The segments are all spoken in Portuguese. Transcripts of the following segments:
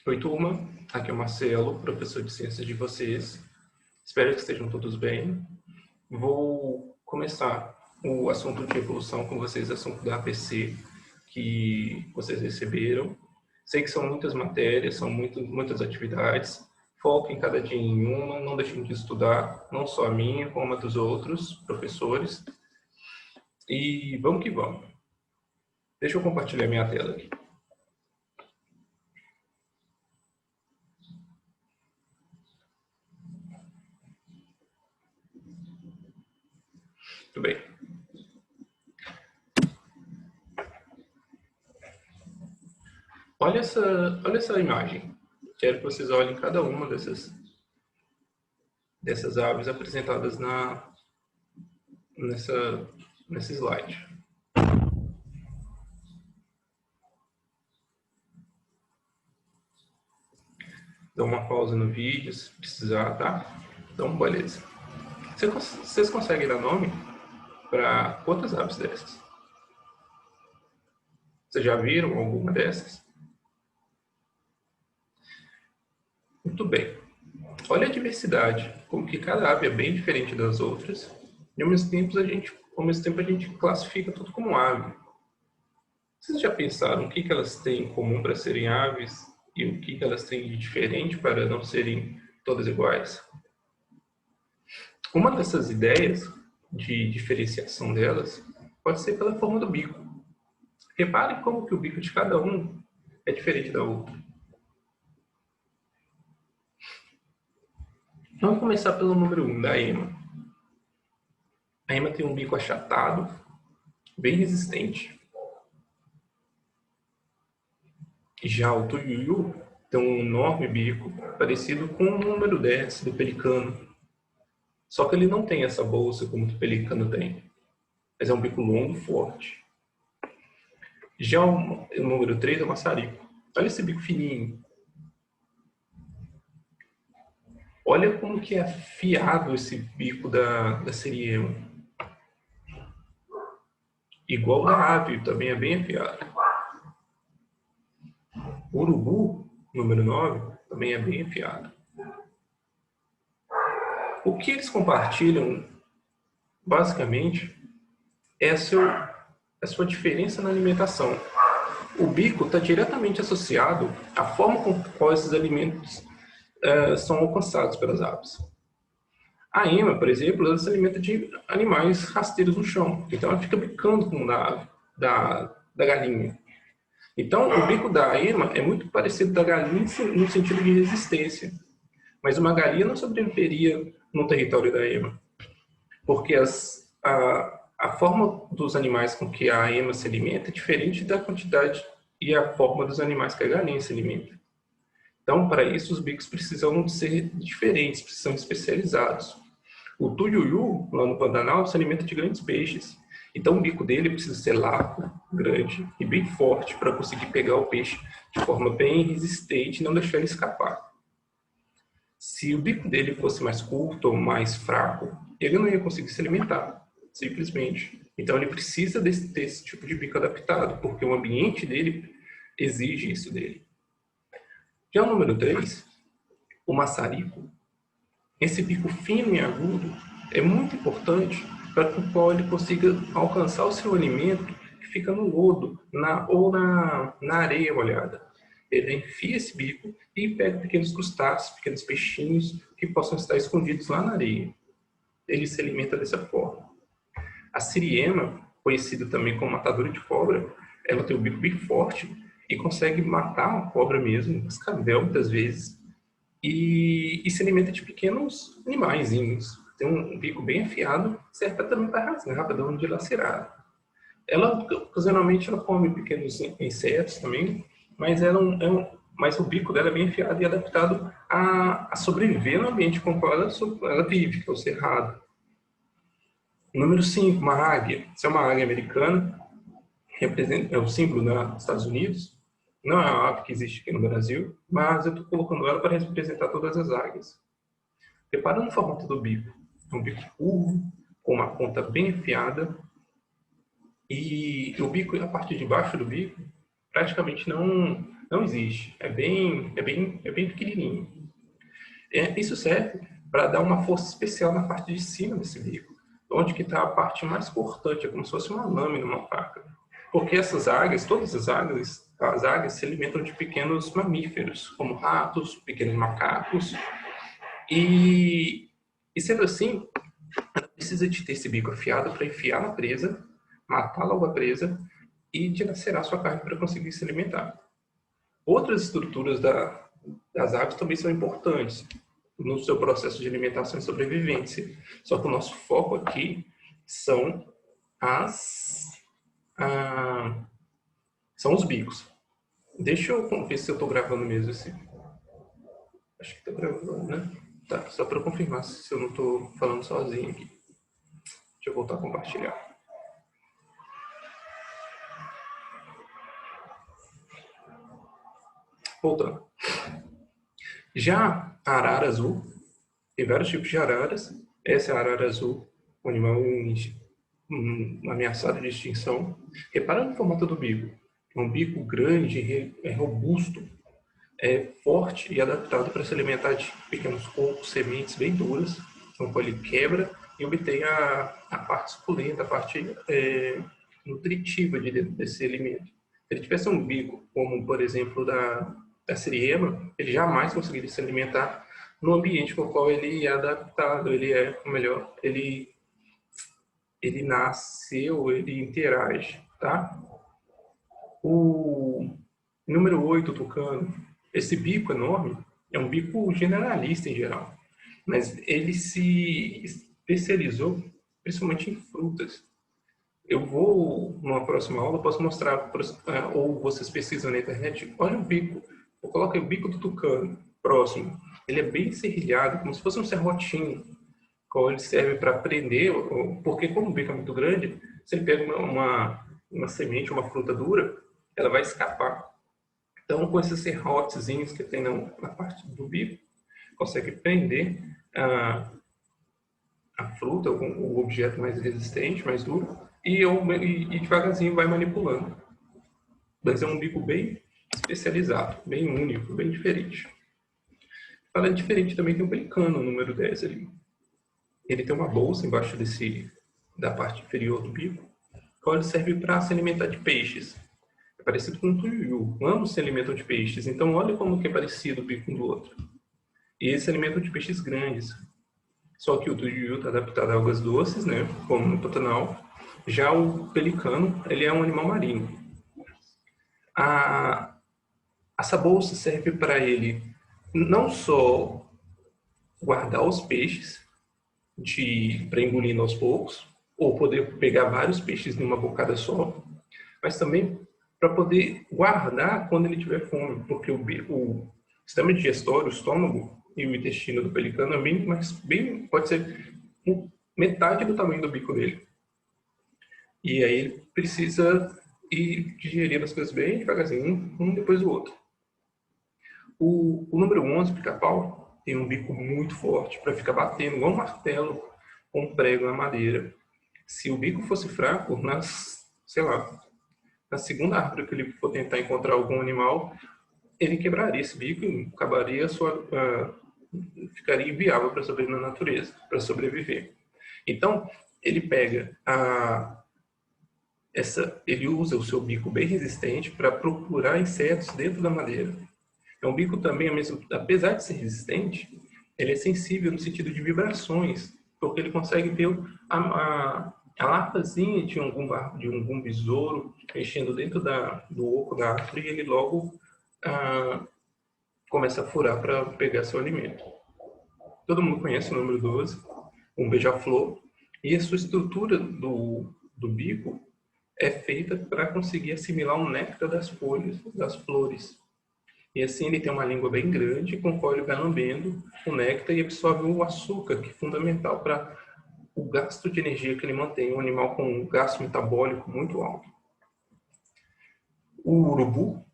Oi, turma. Aqui é o Marcelo, professor de ciências de vocês. Espero que estejam todos bem. Vou começar o assunto de evolução com vocês, assunto da APC que vocês receberam. Sei que são muitas matérias, são muitas atividades. Foque em cada dia em uma, não deixem de estudar, não só a minha, como a dos outros professores. E vamos que vamos. Deixa eu compartilhar minha tela aqui. Muito bem. Olha essa imagem. Quero que vocês olhem cada uma dessas aves apresentadas nesse slide. Dá uma pausa no vídeo se precisar, tá? Então, beleza. Vocês conseguem dar nome para quantas aves dessas? Vocês já viram alguma dessas? Muito bem. Olha a diversidade, como que cada ave é bem diferente das outras, e ao mesmo tempo a gente classifica tudo como ave. Vocês já pensaram o que elas têm em comum para serem aves e o que elas têm de diferente para não serem todas iguais? Uma dessas ideias de diferenciação delas pode ser pela forma do bico. Reparem como que o bico de cada um é diferente da outra. Vamos começar pelo número 1, da ema. A ema tem um bico achatado, bem resistente. Já o tuiuiu tem um enorme bico, parecido com o número 10 do pelicano. Só que ele não tem essa bolsa como o pelicano tem, mas é um bico longo e forte. Já o número 3 é o maçarico. Olha esse bico fininho. Olha como que é afiado esse bico da siriema. Igual o da ave, também é bem afiado. O urubu, número 9, também é bem afiado. O que eles compartilham, basicamente, é a sua diferença na alimentação. O bico está diretamente associado à forma com qual esses alimentos são alcançados pelas aves. A ema, por exemplo, ela se alimenta de animais rasteiros no chão. Então ela fica bicando como da galinha. Então o bico da ema é muito parecido da galinha no sentido de resistência. Mas uma galinha não sobreviveria no território da ema. Porque a forma dos animais com que a ema se alimenta é diferente da quantidade e a forma dos animais que a galinha se alimenta. Então, para isso, os bicos precisam ser diferentes, precisam ser especializados. O tuiuiu, lá no Pantanal, se alimenta de grandes peixes. Então, o bico dele precisa ser largo, grande e bem forte para conseguir pegar o peixe de forma bem resistente e não deixar ele escapar. Se o bico dele fosse mais curto ou mais fraco, ele não ia conseguir se alimentar, simplesmente. Então, ele precisa ter esse tipo de bico adaptado, porque o ambiente dele exige isso dele. Já o número 3, o maçarico, esse bico fino e agudo é muito importante para que o qual ele consiga alcançar o seu alimento que fica no lodo ou na areia molhada. Ele enfia esse bico e pega pequenos crustáceos, pequenos peixinhos que possam estar escondidos lá na areia. Ele se alimenta dessa forma. A siriema, conhecida também como matadora de cobra, ela tem o bico bem forte e consegue matar uma cobra mesmo, cascavel muitas vezes, e se alimenta de pequenos animaizinhos. Tem um bico bem afiado, serve também para rasgar, para dar uma dilacerada. Ela, ocasionalmente, ela come pequenos insetos também, mas mas o bico dela é bem afiado e adaptado a sobreviver no ambiente com o qual ela vive, que é o cerrado. Número 5, uma águia. Essa é uma águia americana, é o símbolo dos Estados Unidos. Não é uma ave que existe aqui no Brasil, mas eu estou colocando ela para representar todas as águias. Repara no formato do bico. É um bico curvo, com uma ponta bem afiada, e o bico, a parte de baixo do bico, praticamente Não existe. É bem pequenininho. Isso serve para dar uma força especial na parte de cima desse bico, onde que está a parte mais cortante, é como se fosse uma lâmina, uma faca. Porque essas águias, todas as águias se alimentam de pequenos mamíferos, como ratos, pequenos macacos, e sendo assim, ela precisa de ter esse bico afiado para enfiar na presa, matar logo a presa e dilacerar sua carne para conseguir se alimentar. Outras estruturas das aves também são importantes no seu processo de alimentação e sobrevivência. Só que o nosso foco aqui são são os bicos. Deixa eu ver se eu estou gravando mesmo assim. Acho que está gravando, né? Tá, só para confirmar se eu não estou falando sozinho aqui. Deixa eu voltar a compartilhar. Voltando. Já a arara azul, tem vários tipos de araras. Essa é a arara azul, um animal ameaçado de extinção. Repara no formato do bico. É um bico grande, é robusto, é forte e adaptado para se alimentar de pequenos cocos, sementes bem duras. Então, ele quebra e obtém a parte suculenta, a parte nutritiva desse alimento. Se ele tivesse um bico, como por exemplo da siriema, ele jamais conseguiria se alimentar no ambiente com o qual ele é adaptado, ele nasceu, ele interage, tá? O número 8, o tucano, esse bico enorme é um bico generalista em geral, mas ele se especializou principalmente em frutas. Eu vou, numa próxima aula, posso mostrar, ou vocês pesquisam na internet, olha o bico, eu coloquei o bico do tucano próximo. Ele é bem serrilhado, como se fosse um serrotinho, qual ele serve para prender, porque como o bico é muito grande, se ele pega uma semente, uma fruta dura, ela vai escapar. Então, com esses serrotezinhos que tem na parte do bico, consegue prender a fruta, o objeto mais resistente, mais duro, e devagarzinho vai manipulando. Mas é um bico bem especializado, bem único, bem diferente. Falando diferente, também tem o pelicano, o número 10 ali. Ele tem uma bolsa embaixo da parte inferior do bico, que serve para se alimentar de peixes. É parecido com o tuiuiu. Ambos se alimentam de peixes. Então, olha como que é parecido o bico um do outro. E eles se alimentam de peixes grandes. Só que o tuiuiu está adaptado a águas doces, né, como no Pantanal. Já o pelicano, ele é um animal marinho. Essa bolsa serve para ele não só guardar os peixes para engolir aos poucos, ou poder pegar vários peixes numa bocada só, mas também para poder guardar quando ele tiver fome, porque o sistema digestório, o estômago e o intestino do pelicano é pode ser metade do tamanho do bico dele. E aí ele precisa ir digerindo as coisas bem devagarzinho, um depois do outro. O número 11, pica-pau, tem um bico muito forte para ficar batendo igual um martelo com um prego na madeira. Se o bico fosse fraco, na segunda árvore que ele for tentar encontrar algum animal, ele quebraria esse bico e ficaria inviável para sobreviver na natureza, para sobreviver. Então, ele pega ele usa o seu bico bem resistente para procurar insetos dentro da madeira. É um bico também, apesar de ser resistente, ele é sensível no sentido de vibrações, porque ele consegue ver a larvazinha de algum besouro mexendo dentro do oco da árvore e ele logo começa a furar para pegar seu alimento. Todo mundo conhece o número 12, um beija-flor, e a sua estrutura do bico é feita para conseguir assimilar o néctar das folhas, das flores. E assim ele tem uma língua bem grande, com a qual ele vai lambendo o néctar e absorve o açúcar, que é fundamental para o gasto de energia que ele mantém, um animal com um gasto metabólico muito alto. O urubu,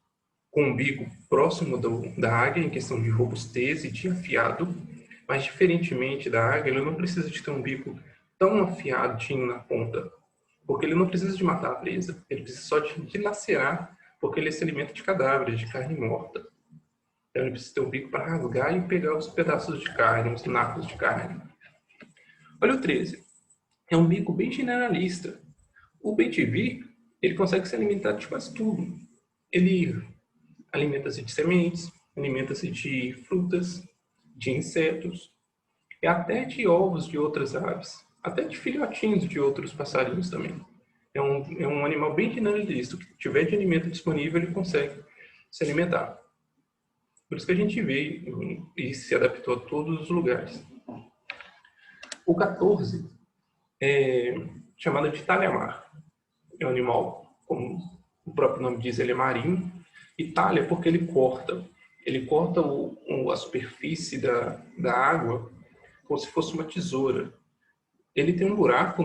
com o bico próximo da águia, em questão de robustez e de afiado, mas diferentemente da águia, ele não precisa de ter um bico tão afiadinho na ponta, porque ele não precisa de matar a presa, ele precisa só de dilacerar porque ele se alimenta de cadáveres, de carne morta. Então ele precisa ter um bico para rasgar e pegar os pedaços de carne, os nacos de carne. Olha o 13. É um bico bem generalista. O bem-te-vi, ele consegue se alimentar de quase tudo. Ele alimenta-se de sementes, alimenta-se de frutas, de insetos, e até de ovos de outras aves, até de filhotinhos de outros passarinhos também. É um animal bem generalista. O que tiver de alimento disponível, ele consegue se alimentar. Por isso que a gente veio e se adaptou a todos os lugares. O 14 é chamado de talhamar. É um animal, como o próprio nome diz, ele é marinho. E talha porque ele corta. Ele corta a superfície da água como se fosse uma tesoura. Ele tem um buraco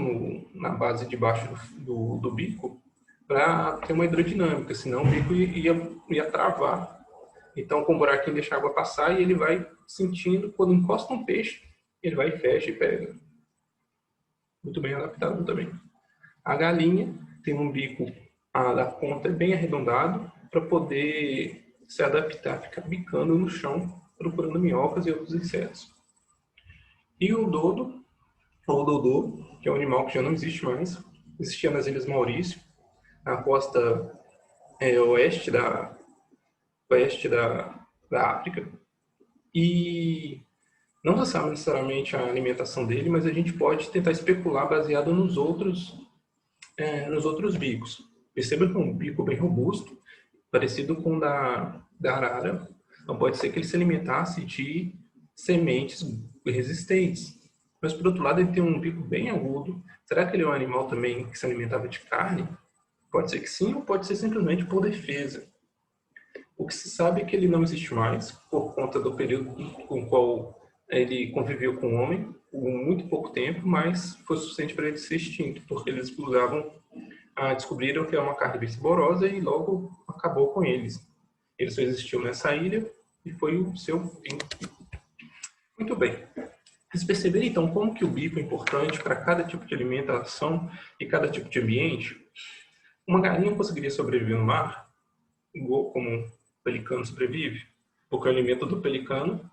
na base de baixo do bico para ter uma hidrodinâmica, senão o bico ia travar. Então, com o buraquinho deixa a água passar e ele vai sentindo, quando encosta um peixe, ele vai e fecha e pega. Muito bem adaptado também. A galinha tem um bico da ponta bem arredondado para poder se adaptar, ficar bicando no chão, procurando minhocas e outros insetos. E o dodo, ou dodô, que é um animal que já não existe mais, existia nas Ilhas Maurício, na costa oeste da África. E não se sabe necessariamente a alimentação dele, mas a gente pode tentar especular baseado nos outros bicos. Perceba que é um bico bem robusto, parecido com o da arara. Então pode ser que ele se alimentasse de sementes resistentes. Mas por outro lado ele tem um bico bem agudo. Será que ele é um animal também que se alimentava de carne? Pode ser que sim, ou pode ser simplesmente por defesa. O que se sabe é que ele não existe mais por conta do período com o qual ele conviveu com o homem, por muito pouco tempo, mas foi suficiente para ele ser extinto, porque eles descobriram que é uma carne bem saborosa e logo acabou com eles. Ele só existiu nessa ilha e foi o seu fim. Muito bem. Vocês perceberam então como que o bico é importante para cada tipo de alimentação e cada tipo de ambiente? Uma galinha conseguiria sobreviver no mar, igual como um pelicano sobrevive, porque o alimento do pelicano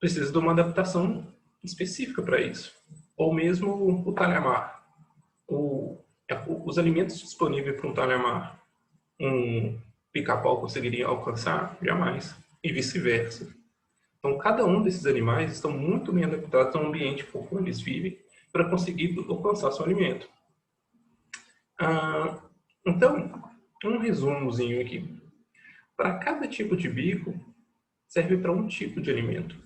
precisa de uma adaptação específica para isso. Ou mesmo o talhamar. Os alimentos disponíveis para um talhamar, um pica-pau conseguiria alcançar? Jamais. E vice-versa. Então, cada um desses animais estão muito bem adaptados ao ambiente por qual eles vivem para conseguir alcançar seu alimento. Então, um resumozinho aqui. Para cada tipo de bico, serve para um tipo de alimento.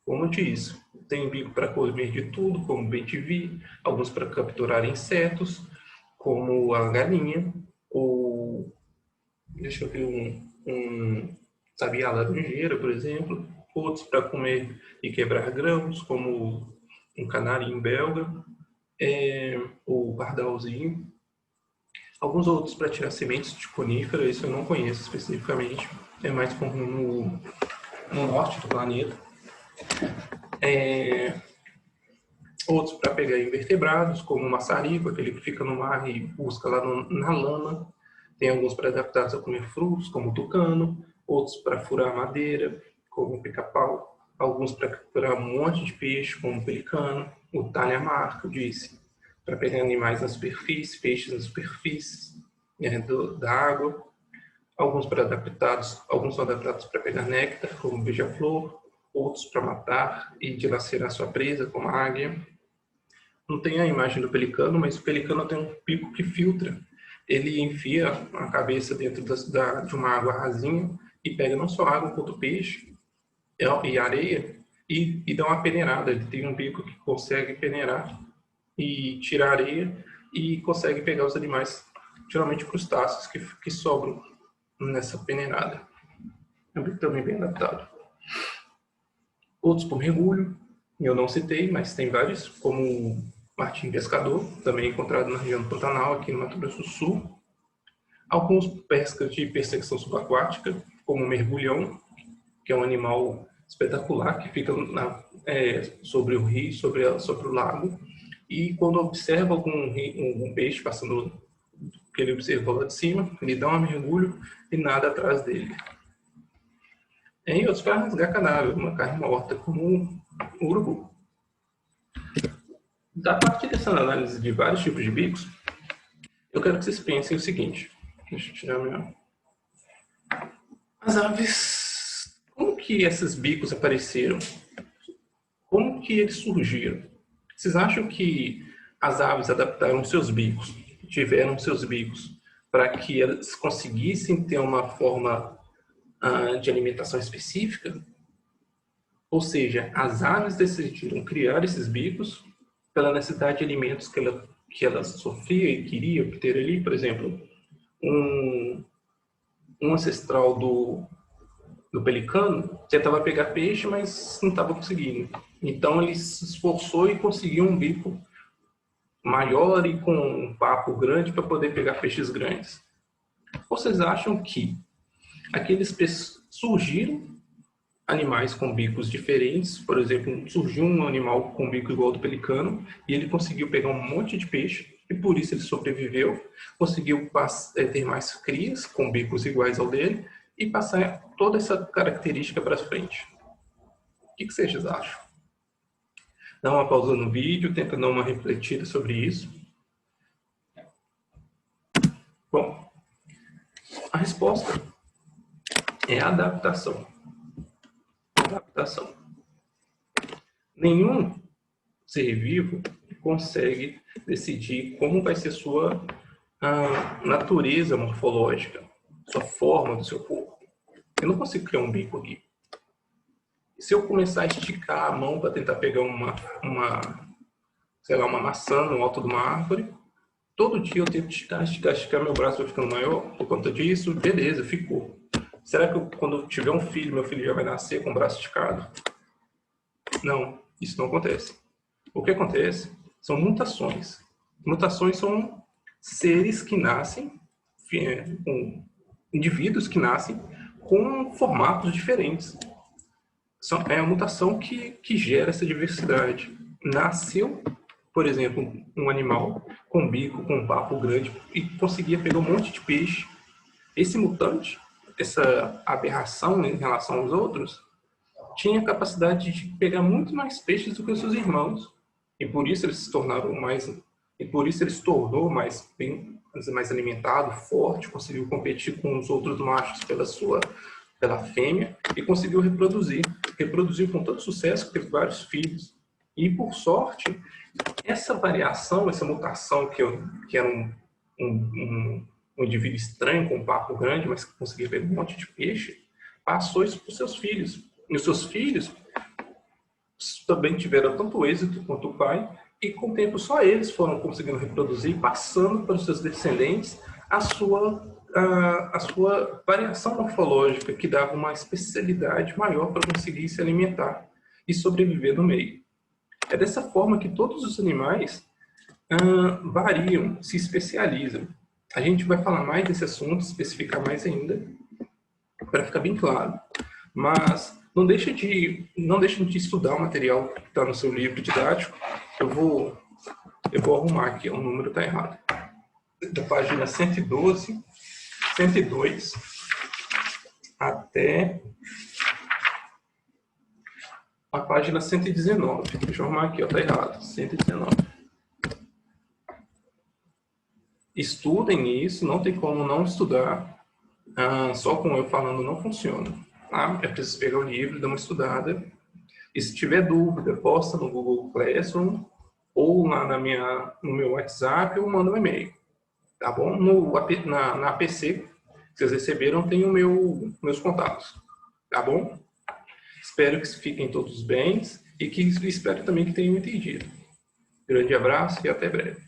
Como eu disse, tem bico para comer de tudo, como bem-te-vi, alguns para capturar insetos, como a galinha, ou, deixa eu ver, sabiá laranjeira, por exemplo, outros para comer e quebrar grãos, como um canarinho belga, ou pardalzinho. Alguns outros para tirar sementes de conífera, isso eu não conheço especificamente, é mais comum no norte do planeta. Outros para pegar invertebrados, como o maçarico, aquele que fica no mar e busca lá na lama. Tem alguns para adaptados a comer frutos, como o tucano. Outros para furar madeira, como o pica-pau. Alguns para capturar um monte de peixe, como o pelicano. O talhamar, que eu disse, para pegar animais na superfície, peixes na superfície da água. Alguns são adaptados para pegar néctar, como o beija-flor. Outros para matar e dilacerar sua presa, como a águia. Não tem a imagem do pelicano, mas o pelicano tem um pico que filtra. Ele enfia a cabeça dentro de uma água rasinha e pega não só água quanto peixe e areia e dá uma peneirada. Ele tem um bico que consegue peneirar e tirar areia e consegue pegar os animais, geralmente crustáceos, que sobram nessa peneirada. É um bico também bem adaptado. Outros por mergulho, eu não citei, mas tem vários, como o martim pescador, também encontrado na região do Pantanal, aqui no Mato Grosso do Sul. Alguns pescas de perseguição subaquática, como o mergulhão, que é um animal espetacular, que fica sobre o rio, sobre o lago, e quando observa algum peixe passando que ele observou lá de cima, ele dá um mergulho e nada atrás dele. Em outros para rasgar cadáver, uma carne morta, como o urubu. A partir dessa análise de vários tipos de bicos, eu quero que vocês pensem o seguinte. Deixa eu tirar minha... As aves, como que esses bicos apareceram? Como que eles surgiram? Vocês acham que as aves adaptaram seus bicos, tiveram seus bicos, para que elas conseguissem ter uma forma de alimentação específica? Ou seja, as aves decidiram criar esses bicos pela necessidade de alimentos que elas sofriam e queriam obter ali. Por exemplo, um ancestral do pelicano tentava pegar peixe, mas não estava conseguindo. Então ele se esforçou e conseguiu um bico maior e com um papo grande para poder pegar peixes grandes. Vocês acham que aqueles peixes surgiram animais com bicos diferentes? Por exemplo, surgiu um animal com bico igual ao do pelicano e ele conseguiu pegar um monte de peixe e por isso ele sobreviveu, conseguiu ter mais crias com bicos iguais ao dele e passar toda essa característica para frente. O que vocês acham? Dá uma pausa no vídeo, tenta dar uma refletida sobre isso. Bom, a resposta é a adaptação. Adaptação. Nenhum ser vivo consegue decidir como vai ser sua natureza morfológica, sua forma do seu corpo. Eu não consigo criar um bico aqui. Se eu começar a esticar a mão para tentar pegar uma maçã no alto de uma árvore, todo dia eu tento esticar, meu braço vai ficando maior por conta disso, beleza, ficou. Será que quando eu tiver um filho, meu filho já vai nascer com o braço esticado? Não, isso não acontece. O que acontece são mutações. Mutações são seres que nascem, indivíduos que nascem com formatos diferentes. É a mutação que gera essa diversidade. Nasceu, por exemplo, um animal com bico, com um papo grande e conseguia pegar um monte de peixe. Esse mutante, essa aberração em relação aos outros, tinha a capacidade de pegar muito mais peixes do que os seus irmãos. E por isso eles se tornaram mais alimentado, forte, conseguiu competir com os outros machos pela fêmea e conseguiu reproduzir. Reproduziu com todo sucesso, teve vários filhos. E, por sorte, essa variação, essa mutação que era um indivíduo estranho, com um papo grande, mas que conseguia ver um monte de peixe, passou isso para os seus filhos. E os seus filhos também tiveram tanto êxito quanto o pai, e com o tempo só eles foram conseguindo reproduzir, passando para os seus descendentes a sua variação morfológica, que dava uma especialidade maior para conseguir se alimentar e sobreviver no meio. É dessa forma que todos os animais variam, se especializam. A gente vai falar mais desse assunto, especificar mais ainda, para ficar bem claro. Mas não deixem de estudar o material que está no seu livro didático. Eu vou arrumar aqui, o número está errado. Da página 112, 102 até a página 119. Deixa eu arrumar aqui, está errado. 119. Estudem isso, não tem como não estudar. Só com eu falando não funciona. É preciso pegar o livro, dar uma estudada. E se tiver dúvida, posta no Google Classroom ou lá no meu WhatsApp ou manda um e-mail. Tá bom? Na APC que vocês receberam tem meus contatos. Tá bom? Espero que fiquem todos bem e espero também que tenham entendido. Grande abraço e até breve.